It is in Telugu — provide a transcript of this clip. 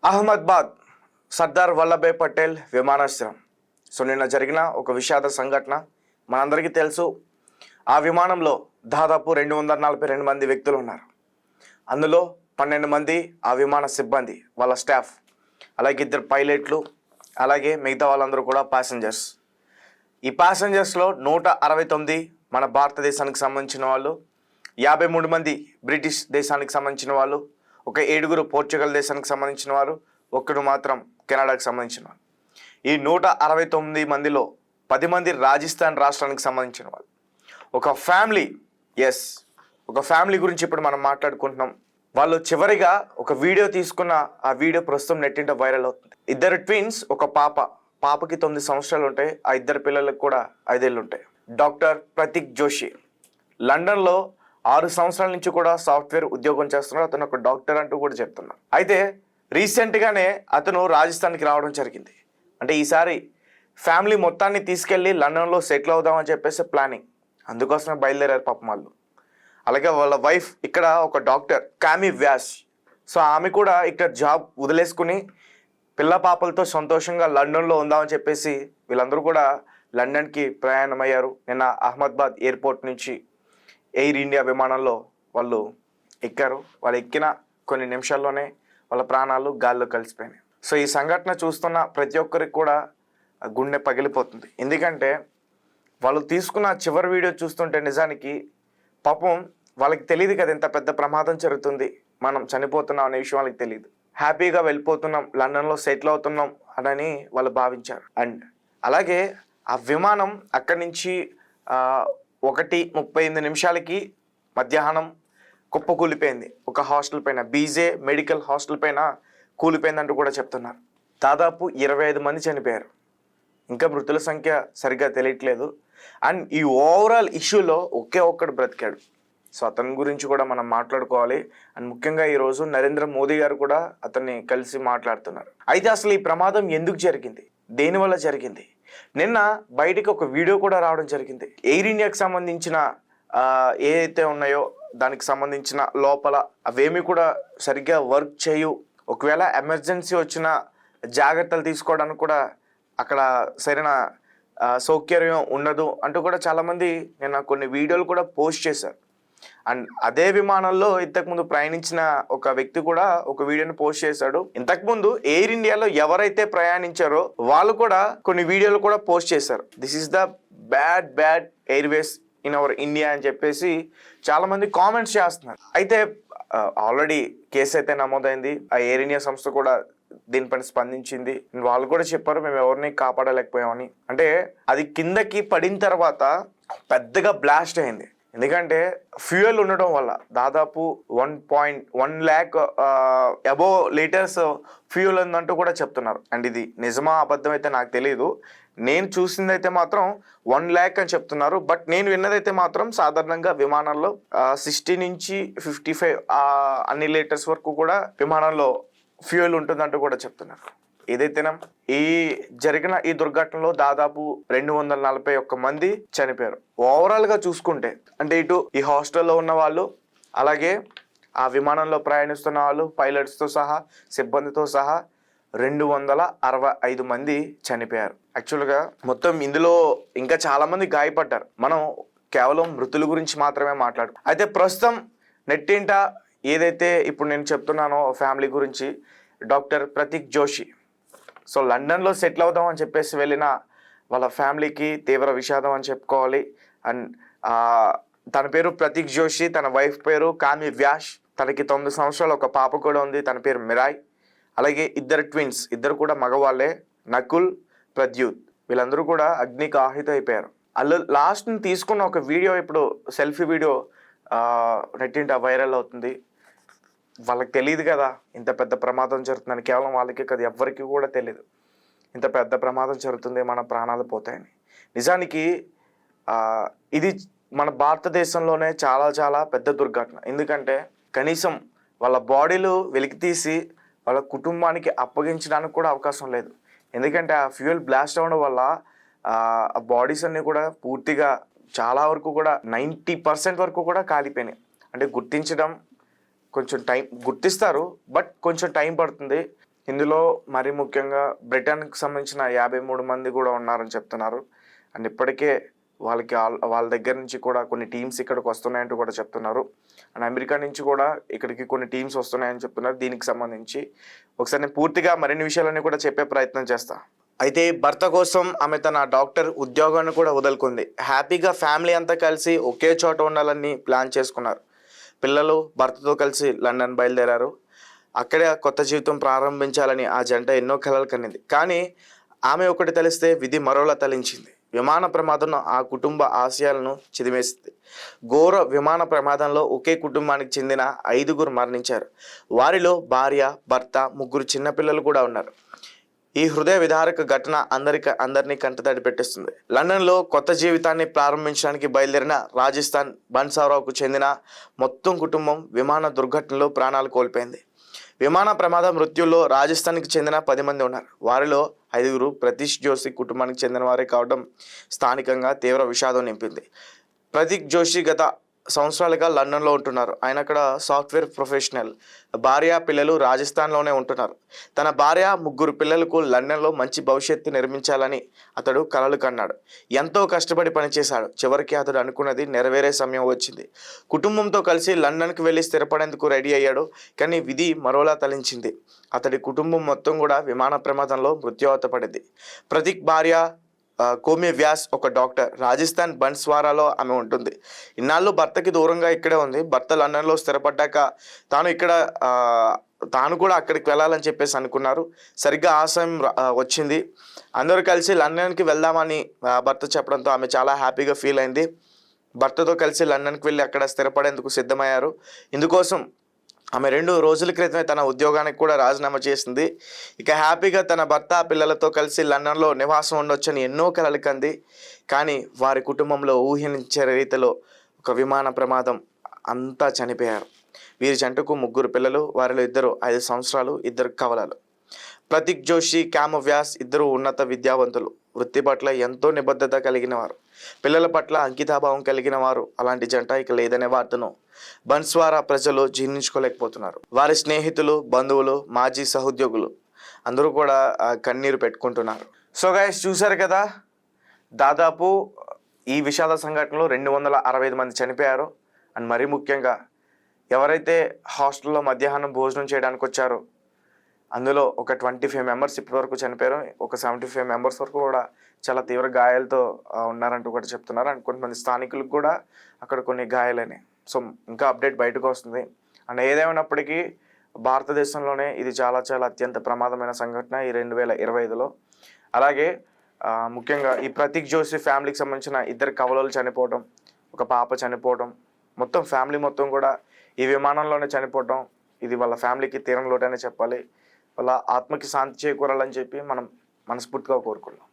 అహ్మదాబాద్ సర్దార్ వల్లభాయ్ పటేల్ విమానాశ్రయం. నిన్న జరిగిన ఒక విషాద సంఘటన మనందరికీ తెలుసు. ఆ విమానంలో దాదాపు 242 మంది వ్యక్తులు ఉన్నారు. అందులో 12 మంది ఆ విమాన సిబ్బంది, వాళ్ళ స్టాఫ్, అలాగే 2 పైలట్లు, అలాగే మిగతా వాళ్ళందరూ కూడా ప్యాసింజర్స్. ఈ ప్యాసింజర్స్లో 169 మన భారతదేశానికి సంబంధించిన వాళ్ళు, 53 మంది బ్రిటిష్ దేశానికి సంబంధించిన వాళ్ళు, ఒక 7 పోర్చుగల్ దేశానికి సంబంధించిన వారు, ఒక్కడు మాత్రం కెనడాకి సంబంధించిన వాళ్ళు. ఈ 169 మందిలో 10 మంది రాజస్థాన్ రాష్ట్రానికి సంబంధించిన వాళ్ళు. ఒక ఫ్యామిలీ, ఒక ఫ్యామిలీ గురించి ఇప్పుడు మనం మాట్లాడుకుంటున్నాం. వాళ్ళు చివరిగా ఒక వీడియో తీసుకున్న ఆ వీడియో ప్రస్తుతం నెట్టింట వైరల్ అవుతుంది. 2 ట్విన్స్, ఒక పాపకి 9 సంవత్సరాలు ఉంటాయి. ఆ 2 పిల్లలకు కూడా 5 ఏళ్ళు ఉంటాయి. డాక్టర్ ప్రతీక్ జోషి లండన్లో 6 సంవత్సరాల నుంచి కూడా సాఫ్ట్వేర్ ఉద్యోగం చేస్తున్నాడు. అతను ఒక డాక్టర్ అంటూ కూడా చెప్తున్నాడు. అయితే రీసెంట్గానే అతను రాజస్థాన్కి రావడం జరిగింది. అంటే ఈసారి ఫ్యామిలీ మొత్తాన్ని తీసుకెళ్ళి లండన్లో సెటిల్ అవుదామని చెప్పేసి ప్లానింగ్. అందుకోసమే బయలుదేరారు పాపం వాళ్ళు. అలాగే వాళ్ళ వైఫ్ ఇక్కడ ఒక డాక్టర్ కామి వ్యాస్. ఆమె కూడా ఇక్కడ జాబ్ వదిలేసుకుని పిల్ల పాపలతో సంతోషంగా లండన్లో ఉందామని చెప్పేసి వీళ్ళందరూ కూడా లండన్కి ప్రయాణమయ్యారు. నిన్న అహ్మదాబాద్ ఎయిర్పోర్ట్ నుంచి ఎయిర్ ఇండియా విమానంలో వాళ్ళు ఎక్కారు. వాళ్ళు ఎక్కిన కొన్ని నిమిషాల్లోనే వాళ్ళ ప్రాణాలు గాల్లో కలిసిపోయినాయి. ఈ సంఘటన చూస్తున్న ప్రతి ఒక్కరికి కూడా గుండె పగిలిపోతుంది. ఎందుకంటే వాళ్ళు తీసుకున్న చివరి వీడియో చూస్తుంటే నిజానికి పాపం వాళ్ళకి తెలియదు కదా ఎంత పెద్ద ప్రమాదం జరుగుతుంది, మనం చనిపోతున్నాం అనే విషయం వాళ్ళకి తెలియదు. హ్యాపీగా వెళ్ళిపోతున్నాం, లండన్లో సెటిల్ అవుతున్నాం అని వాళ్ళు భావించారు. అండ్ అలాగే ఆ విమానం అక్కడి నుంచి 1:38 మధ్యాహ్నం కుప్పకూలిపోయింది. ఒక హాస్టల్ పైన, బీజే మెడికల్ హాస్టల్ పైన కూలిపోయిందంటూ కూడా చెప్తున్నారు. దాదాపు 25 మంది చనిపోయారు. ఇంకా మృతుల సంఖ్య సరిగ్గా తెలియట్లేదు. అండ్ ఈ ఓవరాల్ ఇష్యూలో ఒకే ఒక్కడు బ్రతికాడు. అతని గురించి కూడా మనం మాట్లాడుకోవాలి. అండ్ ముఖ్యంగా ఈరోజు నరేంద్ర మోదీ గారు కూడా అతన్ని కలిసి మాట్లాడుతున్నారు. అయితే అసలు ఈ ప్రమాదం ఎందుకు జరిగింది, దేనివల్ల జరిగింది? నిన్న బయటికి ఒక వీడియో కూడా రావడం జరిగింది. ఎయిర్ ఇండియాకి సంబంధించిన ఏదైతే ఉన్నాయో దానికి సంబంధించిన లోపల అవేమీ కూడా సరిగ్గా వర్క్ చేయు. ఒకవేళ ఎమర్జెన్సీ వచ్చిన జాగ్రత్తలు తీసుకోవడానికి కూడా అక్కడ సరైన సౌకర్యం ఉండదు అంటూ కూడా చాలామంది నిన్న కొన్ని వీడియోలు కూడా పోస్ట్ చేశారు. అండ్ అదే విమానంలో ఇంతకుముందు ప్రయాణించిన ఒక వ్యక్తి కూడా ఒక వీడియోని పోస్ట్ చేశాడు. ఇంతకుముందు ఎయిర్ ఇండియాలో ఎవరైతే ప్రయాణించారో వాళ్ళు కూడా కొన్ని వీడియోలు కూడా పోస్ట్ చేశారు. This is the bad Airways in our India అని చెప్పేసి చాలామంది కామెంట్స్ చేస్తున్నారు. అయితే ఆల్రెడీ కేసు అయితే నమోదైంది. ఆ ఎయిర్ ఇండియా సంస్థ కూడా దీనిపైన స్పందించింది. వాళ్ళు కూడా చెప్పారు మేము ఎవరిని కాపాడలేకపోయామని. అంటే అది కిందకి పడిన తర్వాత పెద్దగా బ్లాస్ట్ అయింది. ఎందుకంటే ఫ్యూయల్ ఉండటం వల్ల దాదాపు 1.1 lakh అబోవ్ లీటర్స్ ఫ్యూయల్ ఉందంటూ కూడా చెప్తున్నారు. అండ్ ఇది నిజమా అబద్ధం అయితే నాకు తెలియదు. నేను చూసిందైతే మాత్రం 1 lakh అని చెప్తున్నారు. బట్ నేను విన్నదైతే మాత్రం సాధారణంగా విమానంలో 60 నుంచి 55 అన్ని లీటర్స్ వరకు కూడా విమానంలో ఫ్యూయల్ ఉంటుందంటూ కూడా చెప్తున్నారు. ఏదైతేనా ఈ జరిగిన ఈ దుర్ఘటనలో దాదాపు 241 మంది చనిపోయారు. ఓవరాల్గా చూసుకుంటే అంటే ఇటు ఈ హాస్టల్లో ఉన్న వాళ్ళు, అలాగే ఆ విమానంలో ప్రయాణిస్తున్న వాళ్ళు, పైలట్స్తో సహా, సిబ్బందితో సహా 265 మంది చనిపోయారు. యాక్చువల్గా మొత్తం ఇందులో ఇంకా చాలామంది గాయపడ్డారు. మనం కేవలం మృతుల గురించి మాత్రమే మాట్లాడుకో. అయితే ప్రస్తుతం నెట్టింట ఏదైతే ఇప్పుడు నేను చెప్తున్నానో ఫ్యామిలీ గురించి, డాక్టర్ ప్రతీక్ జోషి లండన్లో సెటిల్ అవుదాం అని చెప్పేసి వెళ్ళిన వాళ్ళ ఫ్యామిలీకి తీవ్ర విషాదం అని చెప్పుకోవాలి. అండ్ తన పేరు ప్రతీక్ జోషి, తన వైఫ్ పేరు కామి వ్యాస్. తనకి 9 సంవత్సరాలు ఒక పాప కూడా ఉంది, తన పేరు మిరాయ్. అలాగే 2 ట్విన్స్, 2 కూడా మగవాళ్ళే, నకుల్, ప్రద్యుత్. వీళ్ళందరూ కూడా అగ్నికి ఆహుతి అయిపోయారు. వాళ్ళు లాస్ట్ తీసుకున్న ఒక వీడియో ఇప్పుడు సెల్ఫీ వీడియో నెట్టింట వైరల్ అవుతుంది. వాళ్ళకి తెలియదు కదా ఇంత పెద్ద ప్రమాదం జరుగుతుందని. కేవలం వాళ్ళకే కదా, ఎవ్వరికి కూడా తెలియదు ఇంత పెద్ద ప్రమాదం జరుగుతుంది, మన ప్రాణాలు పోతాయని. నిజానికి ఇది మన భారతదేశంలోనే చాలా పెద్ద దుర్ఘటన. ఎందుకంటే కనీసం వాళ్ళ బాడీలు వెలికితీసి వాళ్ళ కుటుంబానికి అప్పగించడానికి కూడా అవకాశం లేదు. ఎందుకంటే ఆ ఫ్యూయల్ బ్లాస్ట్ అవ్వడం వల్ల ఆ బాడీస్ అన్నీ కూడా పూర్తిగా చాలా వరకు కూడా 90% వరకు కూడా కాలిపోయినాయి. అంటే గుర్తించడం కొంచెం టైం, గుర్తిస్తారు బట్ కొంచెం టైం పడుతుంది. ఇందులో మరి ముఖ్యంగా బ్రిటన్కి సంబంధించిన 53 మంది కూడా ఉన్నారని చెప్తున్నారు. అండ్ ఇప్పటికే వాళ్ళ దగ్గర నుంచి కూడా కొన్ని టీమ్స్ ఇక్కడికి వస్తున్నాయంటూ కూడా చెప్తున్నారు. అండ్ అమెరికా నుంచి కూడా ఇక్కడికి కొన్ని టీమ్స్ వస్తున్నాయని చెప్తున్నారు. దీనికి సంబంధించి ఒకసారి నేను పూర్తిగా మరిన్ని విషయాలన్నీ కూడా చెప్పే ప్రయత్నం చేస్తా. అయితే భర్త కోసం ఆమె తన డాక్టర్ ఉద్యోగాన్ని కూడా వదులుకుంది. హ్యాపీగా ఫ్యామిలీ అంతా కలిసి ఒకే చోట ఉండాలని ప్లాన్ చేసుకున్నారు. పిల్లలు భర్తతో కలిసి లండన్ బయలుదేరారు. అక్కడే కొత్త జీవితం ప్రారంభించాలని ఆ జంట ఎన్నో కలలు కనింది. కానీ ఆమె ఒకటి తలిస్తే విధి మరోలా తలించింది. విమాన ప్రమాదం ఆ కుటుంబ ఆశయాలను చిదిమేసింది. ఘోర విమాన ప్రమాదంలో ఒకే కుటుంబానికి చెందిన 5గురు మరణించారు. వారిలో భార్య, భర్త, 3 చిన్నపిల్లలు కూడా ఉన్నారు. ఈ హృదయ విదారక ఘటన అందరినీ కంటతడి పెట్టిస్తుంది. లండన్లో కొత్త జీవితాన్ని ప్రారంభించడానికి బయలుదేరిన రాజస్థాన్ బన్సారావుకు చెందిన మొత్తం కుటుంబం విమాన దుర్ఘటనలో ప్రాణాలు కోల్పోయింది. విమాన ప్రమాద మృత్యుల్లో రాజస్థాన్కి చెందిన 10 మంది ఉన్నారు. వారిలో 5గురు ప్రతీష్ జోషి కుటుంబానికి చెందిన వారే కావడం స్థానికంగా తీవ్ర విషాదం నింపింది. ప్రతీక్ జోషి గత సంవత్సరాలుగా లండన్లో ఉంటున్నారు. ఆయన అక్కడ సాఫ్ట్వేర్ ప్రొఫెషనల్. భార్య, పిల్లలు రాజస్థాన్లోనే ఉంటున్నారు. తన భార్య, 3 పిల్లలకు లండన్లో మంచి భవిష్యత్తు నిర్మించాలని అతడు కలలు కన్నాడు. ఎంతో కష్టపడి పనిచేశాడు. చివరికి అతడు అనుకున్నది నెరవేరే సమయం వచ్చింది. కుటుంబంతో కలిసి లండన్కి వెళ్ళి స్థిరపడేందుకు రెడీ అయ్యాడు. కానీ విధి మరోలా తలించింది. అతడి కుటుంబం మొత్తం కూడా విమాన ప్రమాదంలో మృత్యువాత పడింది. ప్రతీక్ భార్య కోమి వ్యాస్ ఒక డాక్టర్. రాజస్థాన్ బన్స్వారాలో ఆమె ఉంటుంది. ఇన్నాళ్ళు భర్తకి దూరంగా ఇక్కడే ఉంది. భర్త లండన్లో స్థిరపడ్డాక తాను కూడా అక్కడికి వెళ్ళాలని చెప్పేసి అనుకున్నారు. సరిగ్గా ఆ సమయం వచ్చింది. అందరూ కలిసి లండన్కి వెళ్దామని భర్త చెప్పడంతో ఆమె చాలా హ్యాపీగా ఫీల్ అయింది. భర్తతో కలిసి లండన్కి వెళ్ళి అక్కడ స్థిరపడేందుకు సిద్ధమయ్యారు. ఇందుకోసం ఆమె 2 రోజుల క్రితమే తన ఉద్యోగానికి కూడా రాజీనామా చేసింది. ఇక హ్యాపీగా తన భర్త, పిల్లలతో కలిసి లండన్లో నివాసం ఉండొచ్చని ఎన్నో కలలు కంది. కానీ వారి కుటుంబంలో ఊహించే రీతిలో ఒక విమాన ప్రమాదం అంతా చనిపోయారు. వీరి జంటకు 3 పిల్లలు. వారిలో 2 5 సంవత్సరాలు, 2 కవలలు. ప్రతీక్ జోషి, కామ వ్యాస్ 2 ఉన్నత విద్యావంతులు. వృత్తి పట్ల ఎంతో నిబద్ధత కలిగిన వారు. పిల్లల పట్ల అంకితాభావం కలిగిన వారు. అలాంటి జంట ఇక లేదనే వార్తను బన్స్వారా ప్రజలు జీర్ణించుకోలేకపోతున్నారు. వారి స్నేహితులు, బంధువులు, మాజీ సహోద్యోగులు అందరూ కూడా కన్నీరు పెట్టుకుంటున్నారు. సో గైస్, చూశారు కదా, దాదాపు ఈ విషాద సంఘటనలో 265 మంది చనిపోయారు. అండ్ మరీ ముఖ్యంగా ఎవరైతే హాస్టల్లో మధ్యాహ్నం భోజనం చేయడానికి వచ్చారో అందులో ఒక 25 మెంబర్స్ ఇప్పటివరకు చనిపోయారు. ఒక 75 మెంబర్స్ వరకు కూడా చాలా తీవ్ర గాయాలతో ఉన్నారంటూ కూడా చెప్తున్నారు. అండ్ కొంతమంది స్థానికులకు కూడా అక్కడ కొన్ని గాయాలైనాయి. సో ఇంకా అప్డేట్ బయటకు వస్తుంది. అండ్ ఏదేమైనప్పటికీ భారతదేశంలోనే ఇది చాలా చాలా అత్యంత ప్రమాదమైన సంఘటన ఈ 2025లో. అలాగే ముఖ్యంగా ఈ ప్రతీక్ జోషి ఫ్యామిలీకి సంబంధించిన 2 కవలలు చనిపోవడం, ఒక పాప చనిపోవడం, మొత్తం ఫ్యామిలీ మొత్తం కూడా ఈ విమానంలోనే చనిపోవడం, ఇది వాళ్ళ ఫ్యామిలీకి తీరం లోటనే చెప్పాలి. వాళ్ళ ఆత్మకి శాంతి చేకూరాలని చెప్పి మనం మనస్ఫూర్తిగా కోరుకున్నాం.